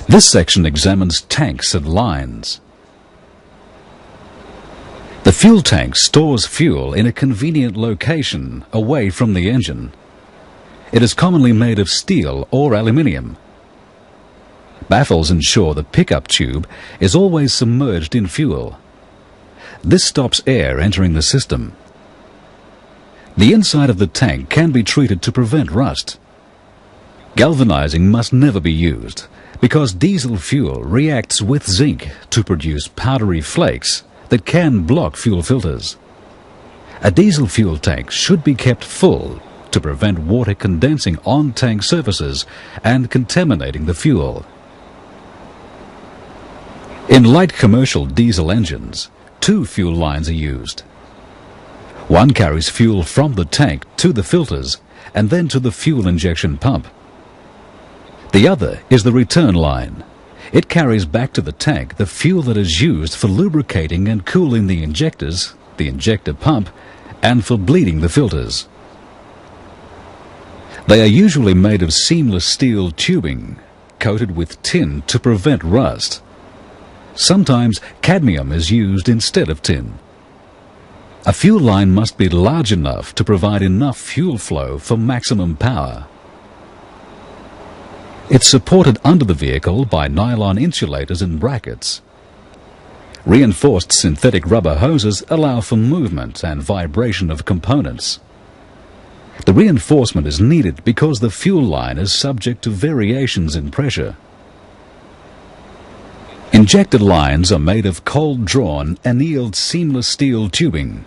This section examines tanks and lines. The fuel tank stores fuel in a convenient location away from the engine. It is commonly made of steel or aluminium. Baffles ensure the pickup tube is always submerged in fuel. This stops air entering the system. The inside of the tank can be treated to prevent rust. Galvanizing must never be used because diesel fuel reacts with zinc to produce powdery flakes that can block fuel filters. A diesel fuel tank should be kept full to prevent water condensing on tank surfaces and contaminating the fuel. In light commercial diesel engines, 2 fuel lines are used. One carries fuel from the tank to the filters and then to the fuel injection pump. The other is the return line. It carries back to the tank the fuel that is used for lubricating and cooling the injectors, the injector pump, and for bleeding the filters. They are usually made of seamless steel tubing, coated with tin to prevent rust. Sometimes cadmium is used instead of tin. A fuel line must be large enough to provide enough fuel flow for maximum power. It's supported under the vehicle by nylon insulators and brackets. Reinforced synthetic rubber hoses allow for movement and vibration of components. The reinforcement is needed because the fuel line is subject to variations in pressure. Injected lines are made of cold-drawn, annealed seamless steel tubing.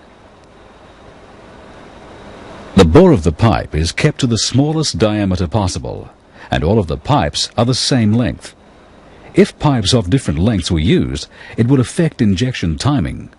The bore of the pipe is kept to the smallest diameter possible, and all of the pipes are the same length. If pipes of different lengths were used, it would affect injection timing.